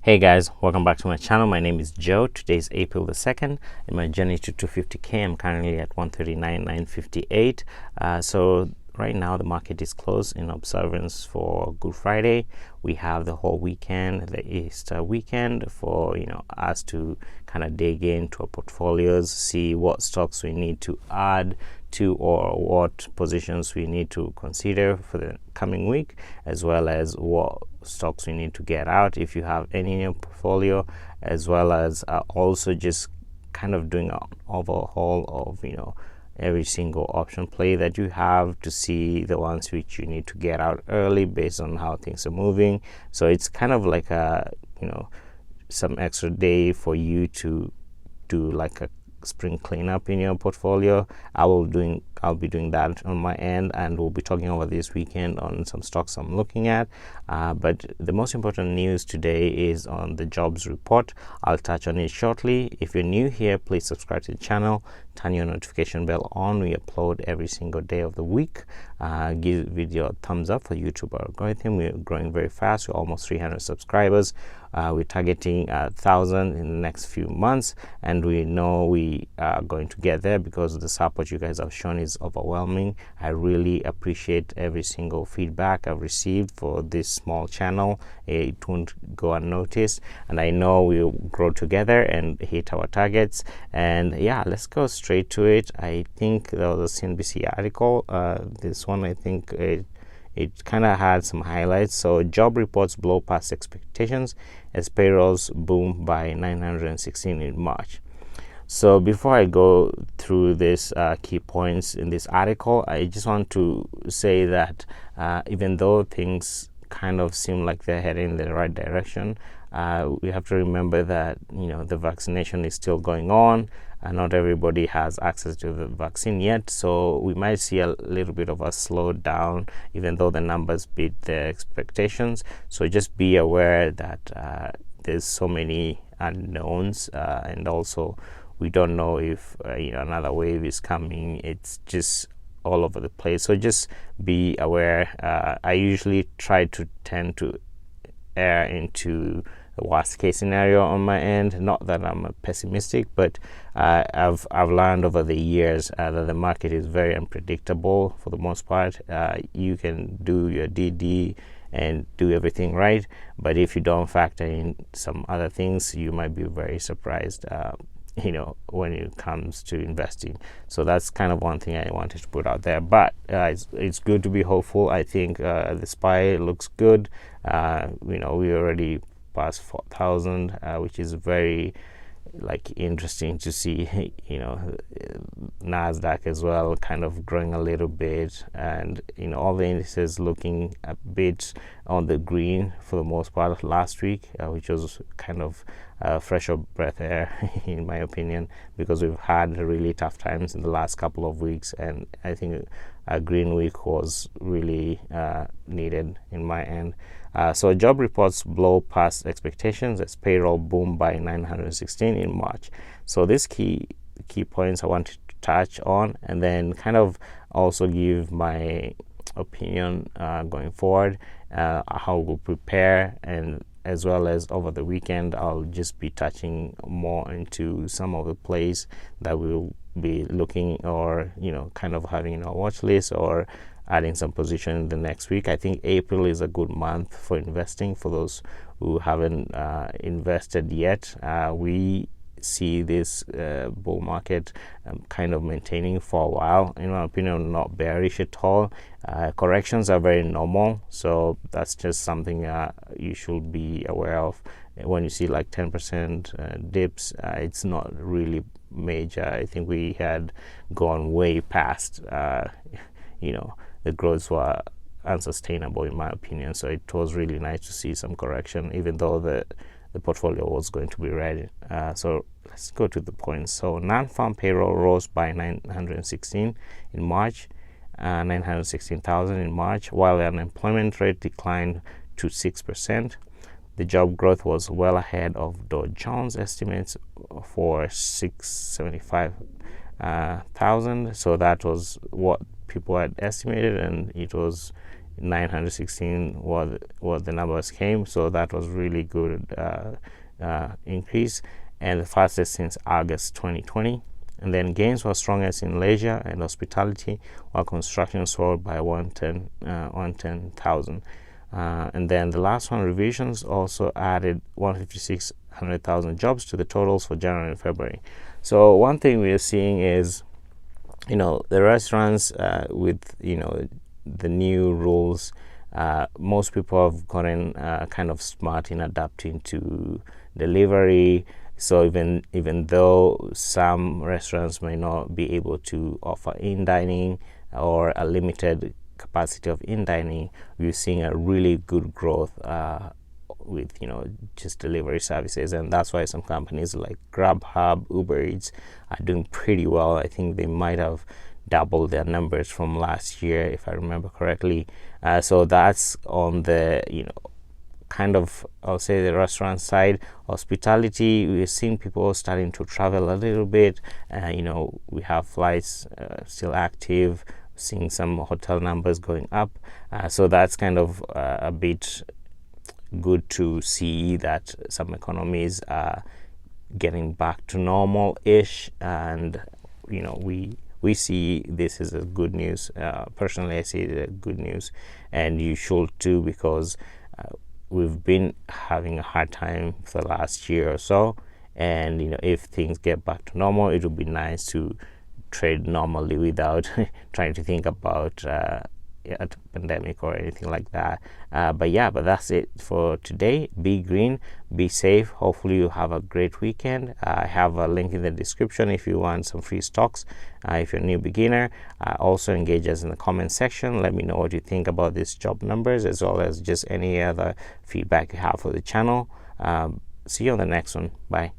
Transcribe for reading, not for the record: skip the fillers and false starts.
Hey guys, welcome back to my channel. My name is Joe. Today is April the 2nd. In my journey to 250k, I'm currently at 139,958. So right now the market is closed in observance for Good Friday. We have the whole weekend, the Easter weekend, for us to kind of dig into our portfolios, see what stocks we need to add to or what positions we need to consider for the coming week, as well as what stocks we need to get out if you have any in your portfolio, as well as also just kind of doing an overhaul of every single option play that you have to see the ones which you need to get out early based on how things are moving. So it's kind of like a some extra day for you to do like a spring cleanup in your portfolio. I'll be doing that on my end, and we'll be talking over this weekend on some stocks I'm looking at. But the most important news today is on the jobs report. I'll touch on it shortly. If you're new here, please subscribe to the channel, turn your notification bell on. We upload every single day of the week. Give video a thumbs up for YouTube algorithm. We're growing very fast. We're almost 300 subscribers. We're targeting 1,000 in the next few months, and we know we are going to get there because the support you guys have shown is overwhelming. I really appreciate every single feedback I've received for this small channel. It won't go unnoticed, and I know we'll grow together and hit our targets. And yeah, let's go straight to it. I think there was a CNBC article. This one, I think it kind of had some highlights. So job reports blow past expectations as payrolls boom by 916 in March. So before I go through this key points in this article, I just want to say that even though things kind of seem like they're heading in the right direction, we have to remember that the vaccination is still going on, and not everybody has access to the vaccine yet. So we might see a little bit of a slowdown, even though the numbers beat their expectations. So just be aware that there's so many unknowns, and also we don't know if another wave is coming. It's just all over the place. So just be aware. I usually tend to err into the worst case scenario on my end. Not that I'm pessimistic, but I've learned over the years that the market is very unpredictable for the most part. You can do your DD and do everything right, but if you don't factor in some other things, you might be very surprised when it comes to investing. So that's kind of one thing I wanted to put out there. But it's good to be hopeful. I think the SPY looks good. We already past 4,000, which is very interesting to see. Nasdaq as well kind of growing a little bit, and all the indices looking a bit on the green for the most part last week, which was kind of fresh of breath air in my opinion, because we've had really tough times in the last couple of weeks, and I think a green week was really needed in my end. So job reports blow past expectations as payroll boom by 916 in March. So these key points I wanted to touch on, and then kind of also give my opinion going forward, how we'll prepare, and as well as over the weekend I'll just be touching more into some of the plays that we'll be looking, or kind of having in our watch list, or adding some position the next week. I think April is a good month for investing for those who haven't invested yet. We see this bull market kind of maintaining for a while. In my opinion, not bearish at all. Corrections are very normal, so that's just something you should be aware of. When you see like 10% dips, it's not really major. I think we had gone way past the growths were unsustainable in my opinion. So it was really nice to see some correction, even though the portfolio was going to be red. So let's go to the points. So non-farm payroll rose by 916 in March, 916,000 in March, while the unemployment rate declined to 6%. The job growth was well ahead of Dow Jones estimates for 675,000. So that was what people had estimated, and it was 916 what the numbers came, so that was really good increase, and the fastest since August 2020. And then gains were strongest in leisure and hospitality, while construction soared by 110,000. And then the last one, revisions also added 156,000 jobs to the totals for January and February. So one thing we are seeing is, the restaurants with, the new rules, most people have gotten kind of smart in adapting to delivery. So even though some restaurants may not be able to offer in-dining or a limited capacity of in-dining, we're seeing a really good growth with just delivery services, and that's why some companies like Grubhub, Uber Eats are doing pretty well. I think they might have doubled their numbers from last year, if I remember correctly. So that's on the kind of, I'll say, the restaurant side. Hospitality, we're seeing people starting to travel a little bit. We have flights still active, seeing some hotel numbers going up. So that's kind of a bit good to see that some economies are getting back to normal-ish, and we see this as a good news. Personally, I see it as good news, and you should too, because we've been having a hard time for the last year or so, and if things get back to normal, it would be nice to trade normally without trying to think about a pandemic or anything like that. But that's it for today. Be green, be safe. Hopefully you have a great weekend. I have a link in the description if you want some free stocks. If you're a new beginner, also engage us in the comment section. Let me know what you think about these job numbers, as well as just any other feedback you have for the channel. See you on the next one. Bye.